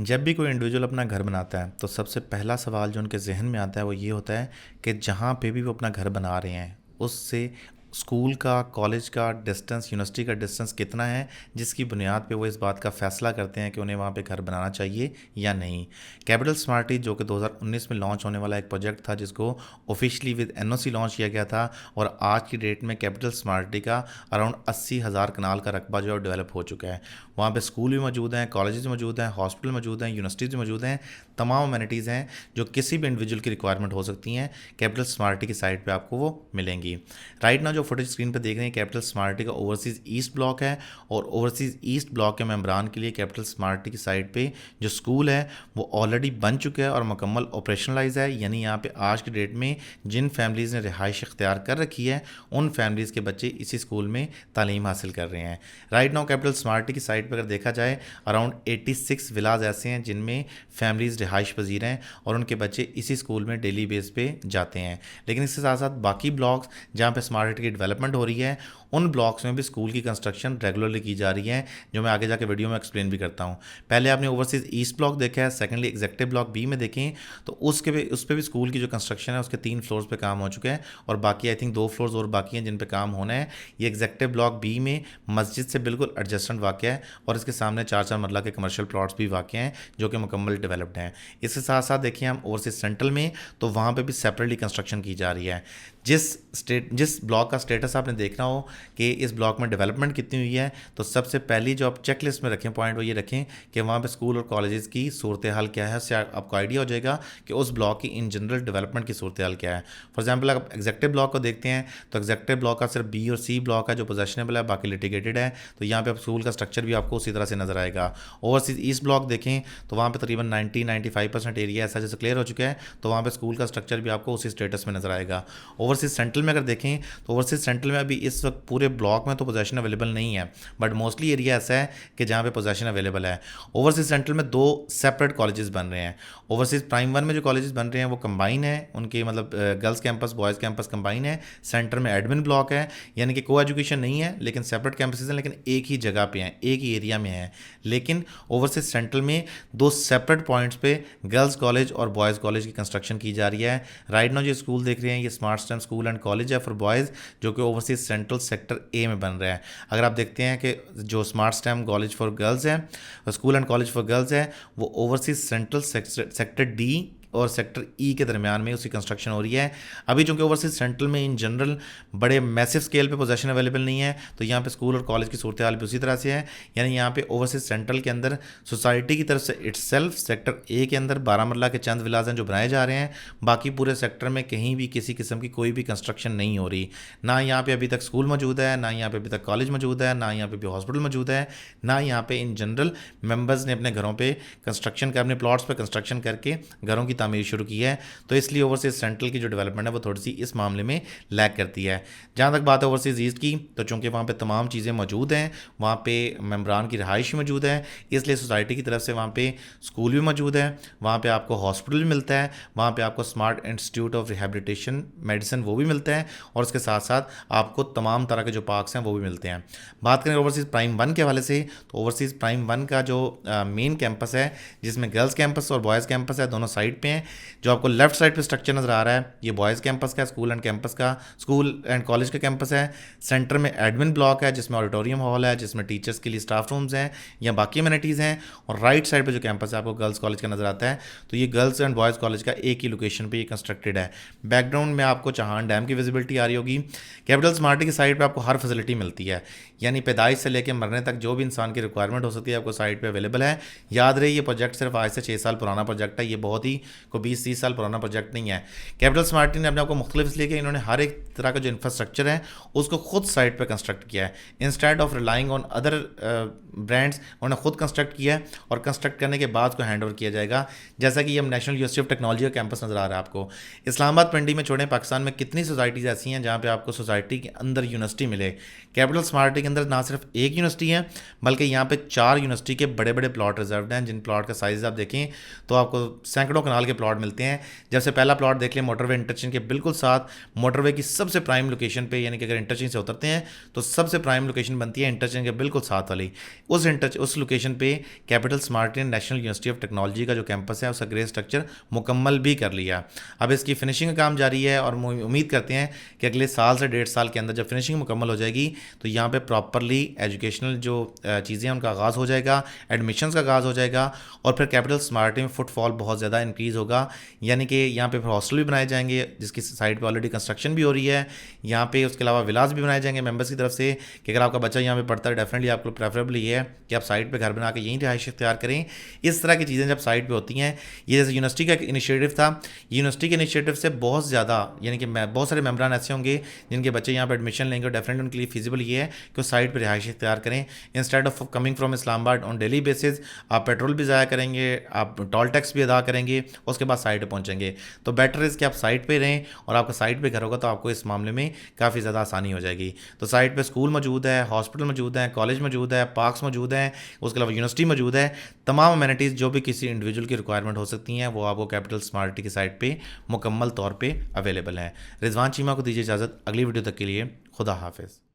जब भी कोई इंडिविजुअल अपना घर बनाता है तो सबसे पहला सवाल जो उनके जहन में आता है वो ये होता है कि जहाँ पे भी वो अपना घर बना रहे हैं उससे स्कूल का, कॉलेज का डिस्टेंस, यूनिवर्सिटी का डिस्टेंस कितना है, जिसकी बुनियाद पे वो इस बात का फ़ैसला करते हैं कि उन्हें वहाँ पे घर बनाना चाहिए या नहीं। कैपिटल स्मार्टी जो कि 2019 में लॉन्च होने वाला एक प्रोजेक्ट था जिसको ऑफिशियली विद एनओसी लॉन्च किया गया था, और आज की डेट में कैपिटल स्मार्टी का अराउंड 80,000 कनाल का रकबा जो है डेवलप हो चुका है। वहाँ पे स्कूल भी मौजूद हैं, कॉलेजेस मौजूद हैं, हॉस्पिटल मौजूद हैं, यूनिवर्सिटीज़ मौजूद हैं, तमाम अमेनिटीज़ हैं जो किसी भी इंडिविजुअल की रिक्वायरमेंट हो सकती हैं, कैपिटल स्मार्टी की साइट पे आपको वो मिलेंगी। राइट नाउ जो फुटेज स्क्रीन पे देख रहे हैं कैपिटल स्मार्टी का ओवरसीज़ ईस्ट ब्लॉक है, और ओवरसीज़ ईस्ट ब्लॉक के मेम्बरान के लिए कैपिटल स्मार्टी की साइट पे जो स्कूल है वो ऑलरेडी बन चुका है और मुकम्मल ऑपरेशनलाइज है। यानी यहाँ पे आज की डेट में जिन फैमिलीज़ ने रिहाइश इख्तियार कर रखी है उन फैमिलीज़ के बच्चे इसी स्कूल में तालीम हासिल कर रहे हैं। राइट नाउ कैपिटल स्मार्टी की साइट पर अगर देखा जाए अराउंड 86 विलाज ऐसे हैं जिनमें फैमिलीज़ रिहाइश पजीर हैं और उनके बच्चे इसी स्कूल में डेली बेस पे जाते हैं। लेकिन इसके साथ साथ बाकी ब्लॉक्स जहाँ पे स्मार्ट सिटी की डेवलपमेंट हो रही है उन ब्लॉक्स में भी स्कूल की कंस्ट्रक्शन रेगुलरली की जा रही है, जो मैं आगे जाके वीडियो में एक्सप्लेन भी करता हूँ। पहले आपने ओवरसीज़ ईस्ट ब्लॉक देखा है, सेकेंडली एग्जेक्टिव ब्लॉक बी में देखें तो उस पर भी स्कूल की जो कंस्ट्रक्शन है उसके 3 फ्लोर्स पे काम हो चुके हैं और बाकी आई थिंक 2 फ्लोर्स और बाकी हैं जिन पे काम होना है। ये एग्जेक्टिव ब्लॉक बी में मस्जिद से बिल्कुल एडजस्टेंट वाक़ है और इसके सामने 4-4 मरला के कमर्शियल प्लॉट्स भी वाक़ हैं जो कि मुकम्मल डेवलप्ड हैं। इसके साथ साथ देखिए हम ओवरसीज़ सेंट्रल में तो वहाँ पर भी सेपरेटली कंस्ट्रक्शन की जा रही है। जिस ब्लॉक का स्टेटस आपने देखना हो कि इस ब्लॉक में डेवलपमेंट कितनी हुई है, तो सबसे पहली जो आप चेक लिस्ट में रखें पॉइंट वो ये रखें कि वहाँ पे स्कूल और कॉलेजेस की सूरत हाल क्या है। उससे आपको आइडिया हो जाएगा कि उस ब्लॉक की इन जनरल डेवलपमेंट की सूरत हाल क्या है। फॉर एग्जाम्पल अगर एग्जेक्टिव ब्लॉक को देखते हैं तो एग्जेक्टिव ब्लॉक का सिर्फ बी और सी ब्लॉक है जो पोजेशनेबल है, बाकी लिटिगेटेड है। तो यहाँ पे स्कूल का स्ट्रक्चर भी आपको उसी तरह से नजर आएगा। ओवरसीज ईस्ट ब्लॉक देखें तो वहाँ पे तकरीबन 90-95% एरिया ऐसा जैसे क्लियर हो चुका है, तो वहाँ पे स्कूल का स्ट्रक्चर भी आपको उसी स्टेटस में नजर आएगा। ओवरसीज सेंट्रल में अगर देखें तो ओवरसीज सेंट्रल में अभी इस वक्त पूरे ब्लॉक में तो पोजेशन अवेलेबल नहीं है, बट मोस्टली एरिया ऐसा है कि जहाँ पे पोजेशन अवेलेबल है। ओवरसीज सेंट्रल में 2 सेपरेट कॉलेजेस बन रहे हैं। ओवरसीज प्राइम 1 में जो कॉलेजेस बन रहे हैं वो कंबाइन है, उनके मतलब girls campus boys campus combine है। सेंटर में एडमिन ब्लॉक है, यानी कि को एजुकेशन नहीं है लेकिन सेपरेट कैंपसेस हैं, लेकिन एक ही जगह पे हैं, एक ही एरिया में है। लेकिन ओवरसीज सेंट्रल में 2 सेपरेट पॉइंट्स पे गर्ल्स कॉलेज और बॉयज़ कॉलेज की कंस्ट्रक्शन की जा रही है। राइट नाउ जो स्कूल देख रहे हैं ये smart stem school and college है फॉर बॉयज़, जो कि ओवरसीज सेंट्रल सेक्टर ए में बन रहा है। अगर आप देखते हैं कि जो smart stem college for girls है, school and college for girls है, वो ओवरसीज सेंट्रल सेक्टर डी और सेक्टर ई के दरमियान में उसकी कंस्ट्रक्शन हो रही है। अभी चूंकि ओवरसीज सेंट्रल में इन जनरल बड़े मैसिव स्केल पे पोजीशन अवेलेबल नहीं है, तो यहाँ पे स्कूल और कॉलेज की सूरत हाल भी उसी तरह से है। यानी यहाँ पे ओवरसीज सेंट्रल के अंदर सोसाइटी की तरफ से इटसेल्फ सेक्टर ए के अंदर 12 मरला के चंद विलाज हैं जो बनाए जा रहे हैं। बाकी पूरे सेक्टर में कहीं भी किसी किस्म की कोई भी कंस्ट्रक्शन नहीं हो रही। ना यहाँ पे अभी तक स्कूल मौजूद है, ना यहाँ पे अभी तक कॉलेज मौजूद है, ना यहाँ पे भी हॉस्पिटल मौजूद है, ना यहाँ पे इन जनरल मेंबर्स ने अपने घरों पे कंस्ट्रक्शन अपने प्लॉट्स पे कंस्ट्रक्शन करके घरों की तामीर शुरू की है। तो इसलिए ओवरसीज सेंट्रल की जो डेवलपमेंट है वो थोड़ी सी इस मामले में लैग करती है। जहाँ तक बात है ओवरसीज ईस्ट की, तो चूंकि वहाँ पे तमाम चीज़ें मौजूद हैं, वहाँ पे मेम्बरान की रिहाइश मौजूद है, इसलिए सोसाइटी की तरफ से वहाँ पे स्कूल भी मौजूद है, वहाँ पे आपको हॉस्पिटल भी मिलता है, वहाँ पे आपको smart institute of rehabilitation medicine वो भी मिलता है, और उसके साथ साथ आपको तमाम तरह के जो पार्क्स हैं वो भी मिलते हैं। बात करें ओवरसीज प्राइम 1 के हवाले से, तो ओवरसीज प्राइम 1 का जो मेन कैंपस है जिसमें गर्ल्स कैंपस और बॉयज़ कैंपस है दोनों साइड पे हैं। जो आपको लेफ्ट साइड पे स्ट्रक्चर नज़र आ रहा है ये बॉयज़ कैंपस का, स्कूल एंड कॉलेज का कैंपस है। सेंटर में एडमिन ब्लॉक है जिसमें ऑडिटोरियम हॉल है, जिसमें टीचर्स के लिए स्टाफ रूम्स हैं या बाकी अमेनिटीज़ हैं। और राइट साइड पे जो कैंपस है आपको गर्ल्स कॉलेज का नज़र आता है, तो ये गर्ल्स एंड बॉयज़ कॉलेज का एक ही लोकेशन पे ये कंस्ट्रक्टेड है। बैकग्राउंड में आपको चौहान डैम की विजिबिलिटी आ रही होगी। कैपिटल स्मार्टी की साइड पर आपको हर फैसिलिटी मिलती है, यानी पैदाइश से लेकर मरने तक जो भी इंसान की रिक्वायरमेंट हो सकती है आपको साइट पर अवेलेबल है। याद रहे ये प्रोजेक्ट सिर्फ आज से 6 साल पुराना प्रोजेक्ट है, ये बहुत ही को 20-30 साल पुराना प्रोजेक्ट नहीं है। कैपिटल स्मार्टी ने अपने आपको मुख्तलिफ इसलिए कि इन्होंने हर एक तरह का जो इंफ्रास्ट्रक्चर है उसको खुद साइट पर कंस्ट्रक्ट किया है। Instead of relying on other brands उन्होंने खुद कंस्ट्रक्ट किया है और कंस्ट्रक्ट करने के बाद को हैंड ओवर किया जाएगा। जैसा कि ये नेशनल यूनिवर्सिटी ऑफ टेक्नोलॉजी का कैंपस नज़र आ रहा है आपको। इस्लामाबाद पिंडी में छोड़ें, पाकिस्तान में कितनी सोसाइटीज़ ऐसी हैं जहाँ पे आपको सोसाइटी के अंदर यूनिवर्सिटी मिले। कैपिटल स्मार्टी के अंदर ना सिर्फ एक यूनिवर्सिटी है बल्कि यहाँ पे 4 यूनिवर्सिटी के बड़े बड़े प्लॉट रिजर्व हैं, जिन प्लॉट का साइज़ आप देखें तो आपको सैकड़ों कनाल के प्लॉट मिलते हैं। जब से पहला प्लॉट देख लें मोटरवे इंटरचेंज के बिल्कुल साथ, मोटरवे की सबसे प्राइम लोकेशन पे, यानी कि अगर इंटरचेंज से उतरते हैं तो सबसे प्राइम लोकेशन बनती है इंटरचेंज के बिल्कुल साथ वाली। उस लोकेशन पे capital smart Indian national university of technology का जो कैंपस है उसका ग्रे स्ट्रक्चर मुकम्मल भी कर लिया। अब इसकी फिनिशिंग का काम जारी है और उम्मीद करते हैं कि अगले साल से 1.5 साल के अंदर जब फिनिशिंग मुकम्मल हो जाएगी तो यहाँ पे प्रॉपरली एजुकेशनल जो चीज़ें हैं उनका आगाज़ हो जाएगा, एडमिशन्स का आगाज़ हो जाएगा और फिर कैपिटल स्मार्ट में फुटफॉल बहुत ज़्यादा इंक्रीज़ होगा। यानी कि यहाँ पे फिर हॉस्टल भी बनाए जाएंगे जिसकी साइड पे ऑलरेडी कंस्ट्रक्शन भी हो रही है। यहाँ पे उसके अलावा विलास भी बनाए जाएंगे मेंबर्स की तरफ से कि अगर आपका बच्चा यहाँ पे पढ़ता है डेफिनेटली आपको प्रेफरेबल ये है कि आप साइड पे घर बना के यहीं रिहाइश इख्तियार करें। इस तरह की चीज़ें जब साइड पे होती हैं, ये जैसे यूनिवर्सिटी का इनिशिएटिव था, यूनिवर्सिटी के इनिशिएटिव से बहुत ज़्यादा, यानी कि बहुत सारे मेम्बरान ऐसे होंगे जिनके बच्चे यहाँ पर एडमिशन लेंगे और डेफिनेटली उनके लिए फीजिबल ये है कि वो साइड पर रिहाइश इख्तियार करें। Instead of coming from Islamabad on daily basis, आप पेट्रोल भी ज़ाया करेंगे, आप टोल टैक्स भी अदा करेंगे, उसके बाद साइड पर पहुँचेंगे। तो बेटर इज़ कि आप साइड पे रहें और आपका साइड पे घर होगा तो आपको इस मामले में काफ़ी ज़्यादा आसानी हो जाएगी। तो साइड पे स्कूल मौजूद है, हॉस्पिटल मौजूद है, कॉलेज मौजूद है, पार्क्स मौजूद हैं, उसके अलावा यूनिवर्सिटी मौजूद है। तमाम अमेनिटीज़ जो भी किसी इंडिविजुअल की रिक्वायरमेंट हो सकती हैं वो आपको कैपिटल स्मार्ट की साइट पे मुकम्मल तौर पे अवेलेबल हैं। रिजवान चीमा को दीजिए इजाज़त, अगली वीडियो तक के लिए खुदा हाफिज़।